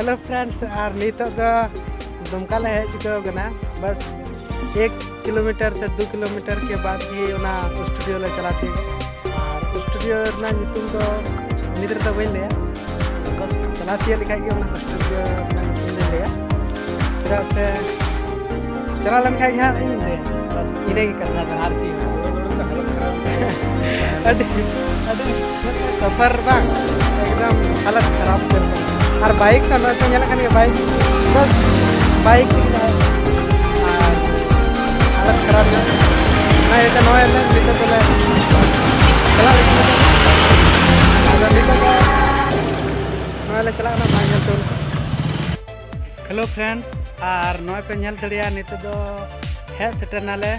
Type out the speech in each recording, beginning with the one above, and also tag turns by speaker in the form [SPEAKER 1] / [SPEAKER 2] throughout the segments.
[SPEAKER 1] hello friends और नित दुमका ले हेज चुका बस 1 किलोमीटर से 2 किलोमीटर के बाद ही स्टूडियो ले चलाते और स्टूडियो नितुम तो निद्र तो बी लिया बस चलाती लिखा स्टूडियो लिया चला से चला लेन खाई हाँ बस इने करना था हर चीज सफर बांग एकदम हालत खराब कर और बाइक का नोट बाइक बस बाइक हालत खराब ना ये नए चला चला हेलो फ्रेंड्स और नए पे नल दड़िया नित दो हे सेटर नाले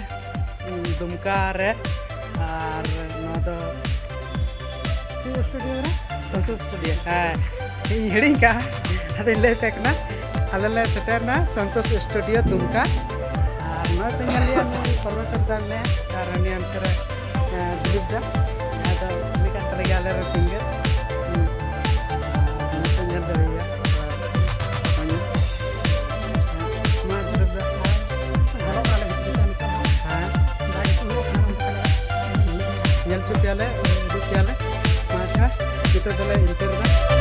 [SPEAKER 1] दुमका रे और नो दो स्टूडियो हाँ हिड़ी का अभी ले पेकना अल्ले सेटरना संतोष स्टूडियो दुमका और नए पे नल लिया परमेश्वर दान ले और अन्य अंतर दिलीप दा तो निकाल तरह अल्ले सिंगर नल दड़िया चुपियाले दुपियाले माछा kita telah internet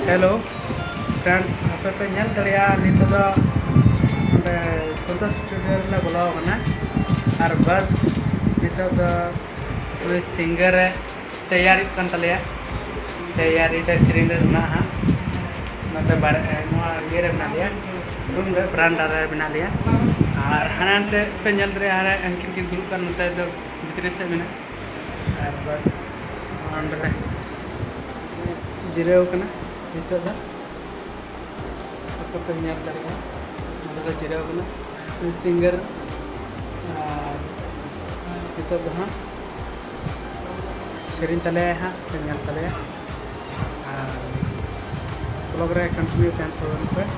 [SPEAKER 1] hello friends आपे पे नल दड़िया नित दो संतोष स्टूडियो बोलावना और बस नित दो सिंगर तैयारी कन तलिया तैयारी ते सिरिंडर ना हां नते बारे नोआ ये रे बना लिया रूम रे ब्रांडा रे बना लिया और हानते पे नल दड़िया रे एनकिन की दुल का नते दो भीतर से बना और बस अंडले जिरेव कना itu dah apa penyiar dari kan ada jirau kan singer itu dah sering tale ha penyiar tale vlog re continue kan turun pe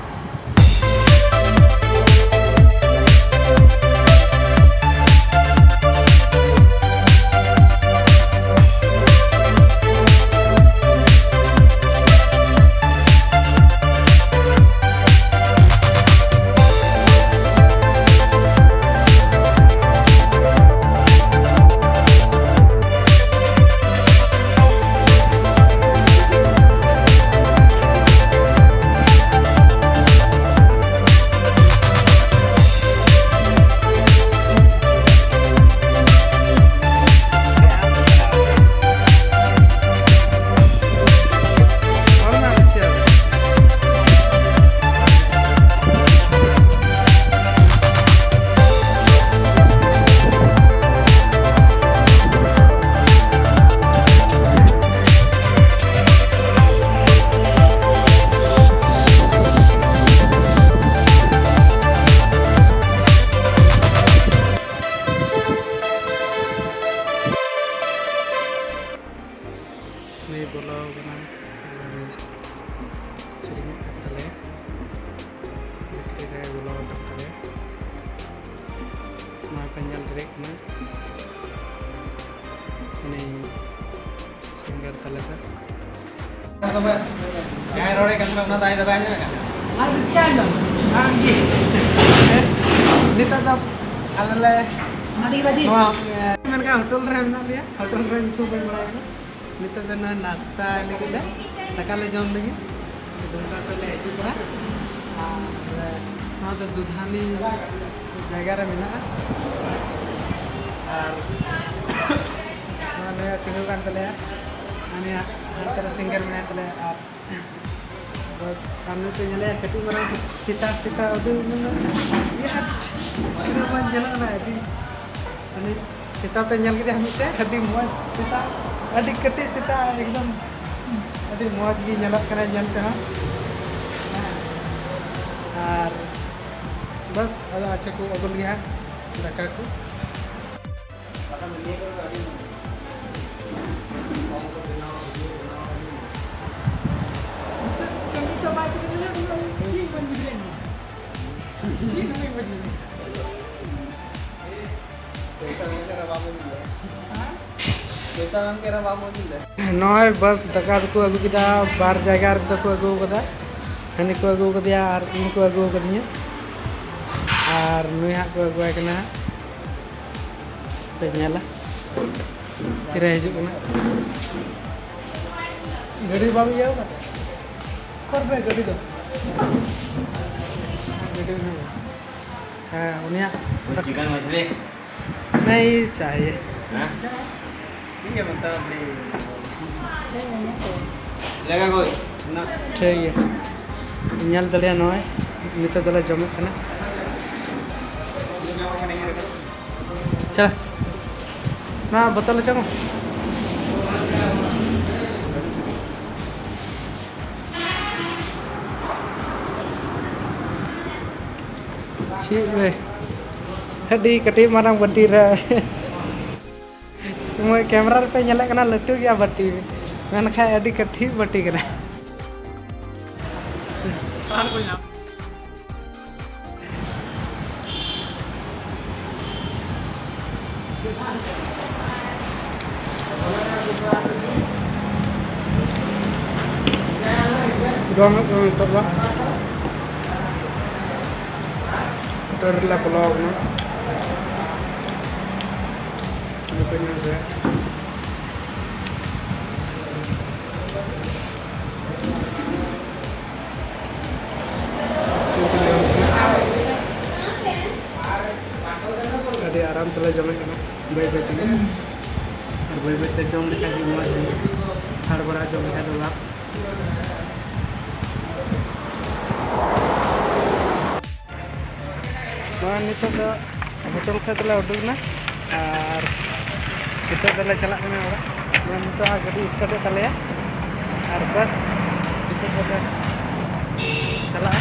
[SPEAKER 1] ini bola kena sering katale kira bola katale ma panjang direct na ini singer tale ka काय रोडे kan na tayo tayo nya kan निता दा आले
[SPEAKER 2] मादी बाजी
[SPEAKER 1] Maneka hotel रे हमना लिया hotel रे नितु पे बड़ा निता दा नाश्ता लगी ले दाका ले जम लगी दुमका पे ले हिजू करा हाँ तो दुधानी जगह रे मिना और माने तिनु कान तले माने हर सिंगर में तले और बस हमने तो जले कटी मरा सीता उदू में यार तिनु मन जला ना अभी माने सीता पे जल के हमते अभी मौज सीता अभी कटी सीता एकदम अभी मौज की जलत करे जलते हैं और बस अच्छा को अगुल गया दाका को नॉय बस दाका को अगु किदा बार जगह रे को अगु कदा हनी को अगु कदिया और इन को अगु कदिया और नुई हा को अगु कना पे नेला तिरे हिजु कना गड़ी बाबू जाओ का कर पे गड़ी दो गड़ी में हां उनिया
[SPEAKER 3] चिकन मछली
[SPEAKER 1] नहीं चाहिए
[SPEAKER 3] हां ठीक है मतलब लगा कोई ना
[SPEAKER 1] ठीक है nyal dalia noy nita dala jom kana चल ना बतल चलो ची वे हडी कटी मारंग बटी रे मोय कैमरा रे पे nyala kana लट्टू गया बटी मैंने खाए अडी कटी बटी करा Dong coba terla vlog na depende de ada aram telah jam itu baik-baik ini baik-baik terjom dekat di rumah ini har bara jom dekat dulu नित होटल से उडूक ना और नित चला नित गाड़ी स्टार्ट तले और बस नित चला